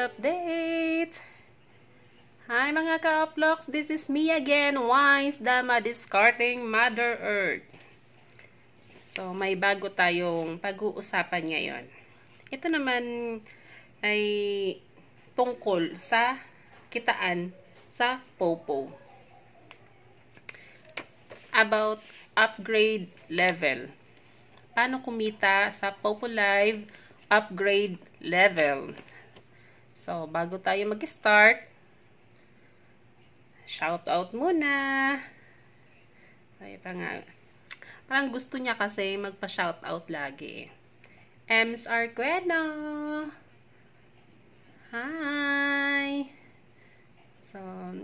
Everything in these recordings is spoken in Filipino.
update! Hi mga ka-uploks, this is me again, Wise Dama Discarding Mother Earth. So, may bago tayong pag-uusapan ngayon. Ito naman ay tungkol sa kitaan sa Popo. About upgrade level. Paano kumita sa Popo Live upgrade level? So, bago tayo mag-start, shoutout muna. Ay, parang gusto niya kasi magpa-shoutout lagi. Ems Arqueno. Hi! So,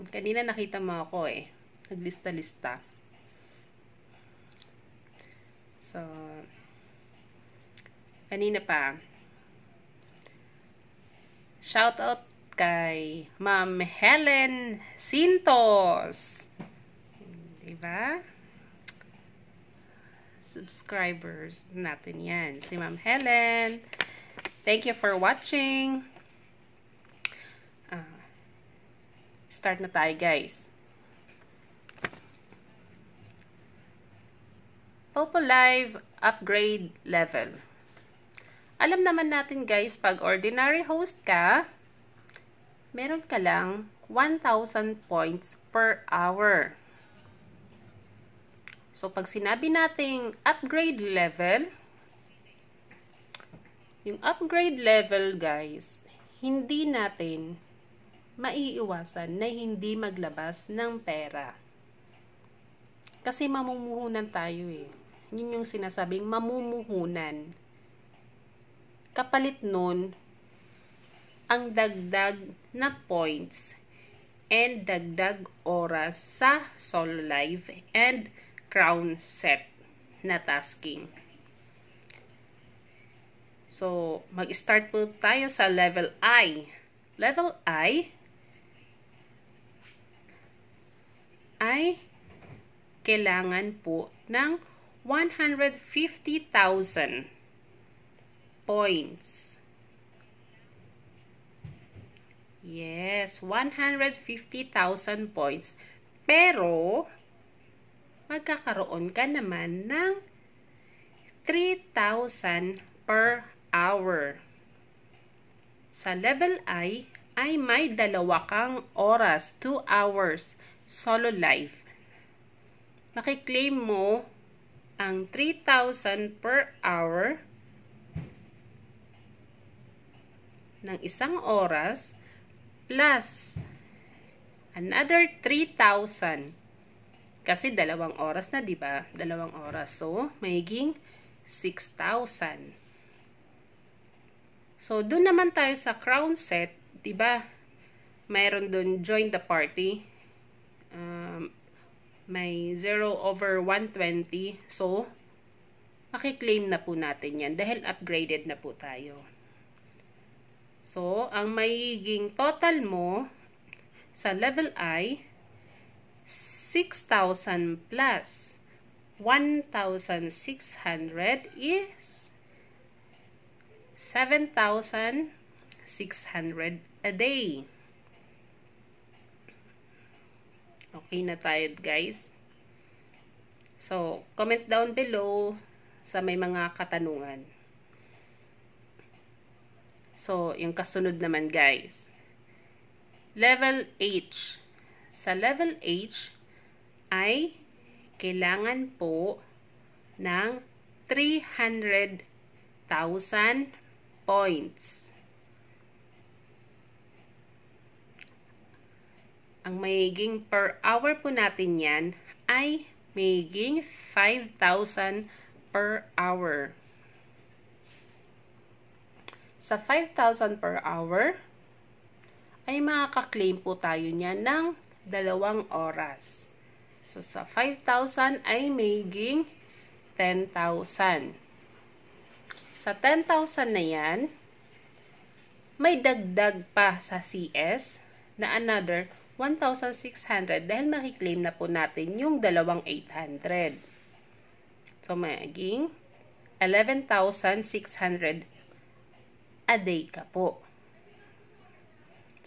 kanina nakita mo ako naglista-lista. So, kanina pa. Shoutout kay Ma'am Helen Sintos. Diba? Subscribers natin yan. Si Ma'am Helen. Thank you for watching. Start na tayo, guys. Popo Live upgrade level. Alam naman natin, guys, pag ordinary host ka, meron ka lang 1,000 points per hour. So, pag sinabi nating upgrade level, yung upgrade level, guys, hindi natin maiiwasan na hindi maglabas ng pera. Kasi mamumuhunan tayo Yun yung sinasabing mamumuhunan. Kapalit nun, ang dagdag na points and dagdag oras sa solo live and crown set na tasking. So, mag-start po tayo sa level I. Level I ay kailangan po ng 150,000 points. Yes, 150,000 points. Pero, magkakaroon ka naman ng 3,000 per hour. Sa level I, ay may dalawa kang oras, 2 hours, solo live. Makiklaim mo ang 3,000 per hour ng isang oras plus another 3,000 kasi dalawang oras na, di ba? Dalawang oras. So, magiging 6,000. So, doon naman tayo sa crown set, di ba? Mayroon doon join the party. May 0/120. So, makiklaim na po natin yan dahil upgraded na po tayo. So, ang magiging total mo sa level I, 6,000 plus 1,600 is 7,600 a day. Okay na tayo, guys. So, comment down below sa may mga katanungan. So, yung kasunod naman, guys. Level H. Sa level H ay kailangan po ng 300,000 points. Ang magiging per hour po natin yan ay magiging 5,000 per hour. Sa 5,000 per hour, ay makaka-claim po tayo niyan ng 2 oras. So, sa 5,000 ay magiging 10,000. Sa 10,000 na yan, may dagdag pa sa CS na another 1,600 dahil makiklaim na po natin yung 2,800. So, magiging 11,600 a day ka po.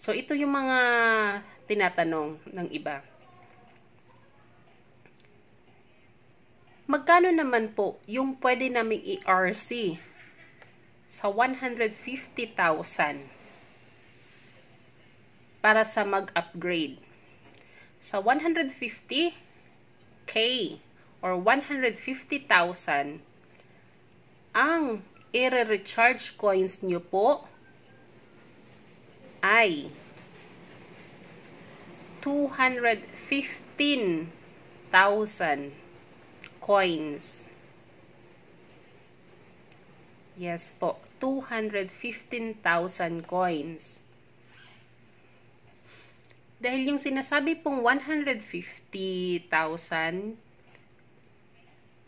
So, ito yung mga tinatanong ng iba. Magkano naman po yung pwede naming i-RC sa 150,000 para sa mag-upgrade? Sa 150K or 150,000, ang i-recharge coins nyo po ay 215,000 coins. Yes po, 215,000 coins. Dahil yung sinasabi pong 150,000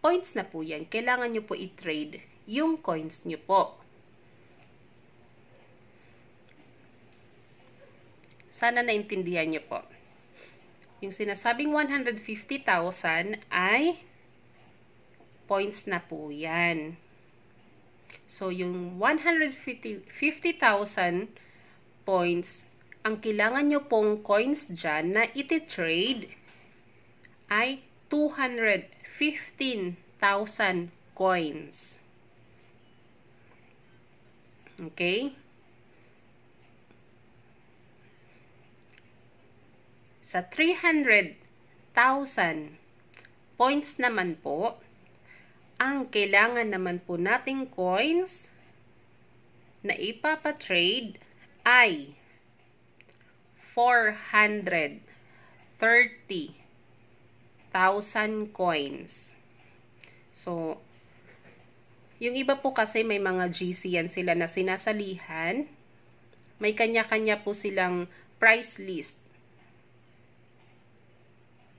points na po yan, kailangan nyo po i-trade yung coins nyo po. Sana naintindihan nyo po. Yung sinasabing 150,000 ay points na po yan. So, yung 150,000 points, ang kailangan nyo pong coins dyan na iti-trade ay 215,000 coins. Okay? Sa 300,000 points naman po, ang kailangan naman po nating coins na ipapatrade ay 430,000 coins. So, yung iba po kasi may mga GC yan sila na sinasalihan. May kanya-kanya po silang price list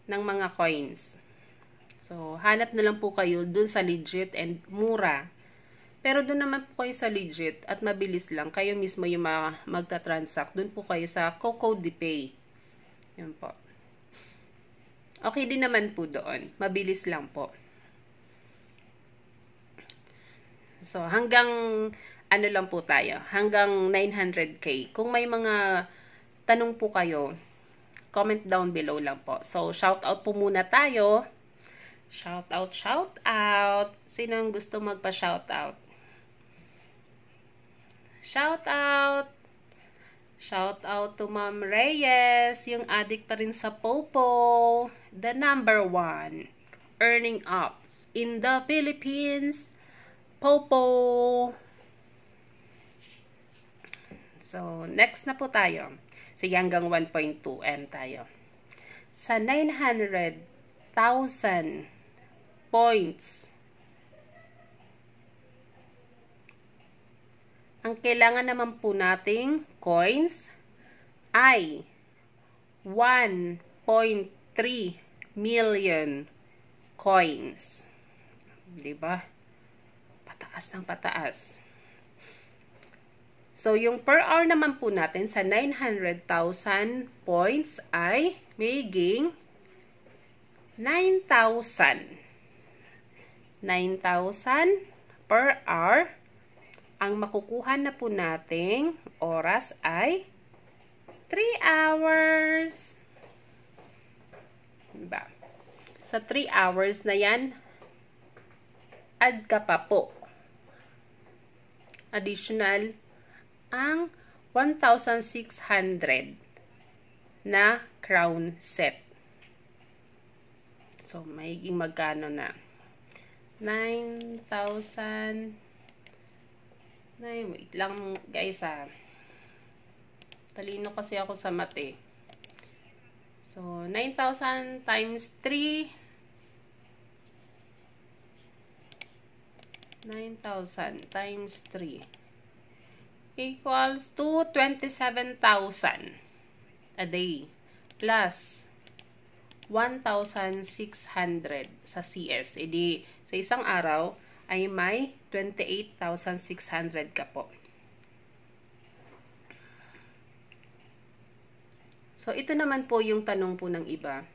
ng mga coins. So, hanap na lang po kayo dun sa legit and mura. Pero dun naman po kayo sa legit at mabilis lang. Kayo mismo yung magta-transact. Dun po kayo sa CocoDPay. Yan po. Okay din naman po doon. Mabilis lang po. So, hanggang ano lang po tayo. Hanggang 900K. Kung may mga tanong po kayo, comment down below lang po. So, shout out po muna tayo. Shout out, shout out. Sino ang gusto magpa-shout out? Shout out. Shout out to Ma'am Reyes, yung addict pa rin sa Popo. The #1 earning apps in the Philippines. Popo. So, next na po tayo. Sige, hanggang 1.2M tayo. Sa 900,000 points, ang kailangan naman po nating coins ay 1.3 million coins. Diba? Pataas ng pataas. So, yung per hour naman po natin sa 900,000 points ay magiging 9,000. 9,000 per hour. Ang makukuha na po nating oras ay 3 hours. Diba? Sa 3 hours na yan, add ka pa po. Additional ang 1,600 na crown set. So, magiging magkano na? 9,000. Wait lang guys ha. Talino kasi ako sa mate. So, 9,000 times 3. 9,000 times 3 equals to 27,000 a day plus 1,600 sa CS. Edi sa isang araw ay may 28,600 ka po. So, ito naman po yung tanong po ng iba.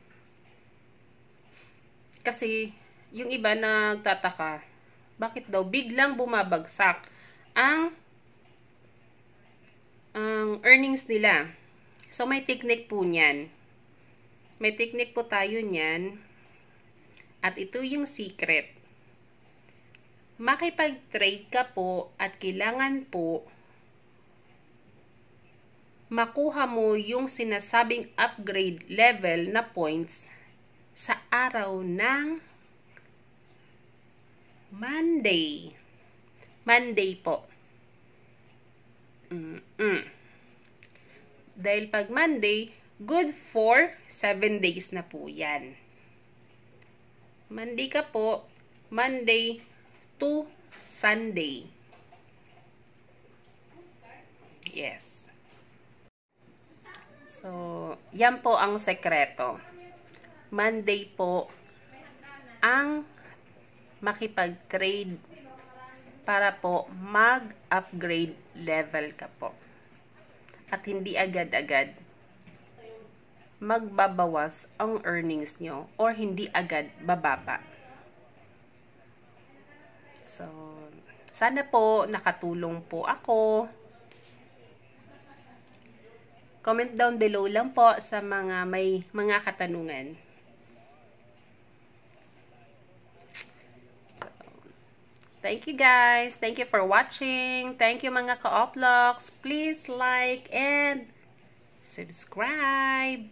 Kasi, yung iba nagtataka, bakit daw biglang bumabagsak ang earnings nila So, may technique po niyan. May technique po tayo niyan. At ito yung secret. Makipag-trade ka po at kailangan po makuha mo yung sinasabing upgrade level na points sa araw ng Monday. Monday po. Dahil pag Monday, good for 7 days na po yan. Monday ka po, Monday to Sunday. Yes. So, yan po ang sekreto. Monday po ang makipag-trade para po mag-upgrade level ka po. At hindi agad-agad magbabawas ang earnings nyo or hindi agad bababa. So, sana po nakatulong po ako. Comment down below lang po sa may mga katanungan. Thank you guys. Thank you for watching. Thank you mga ka-oplox. Please like and subscribe.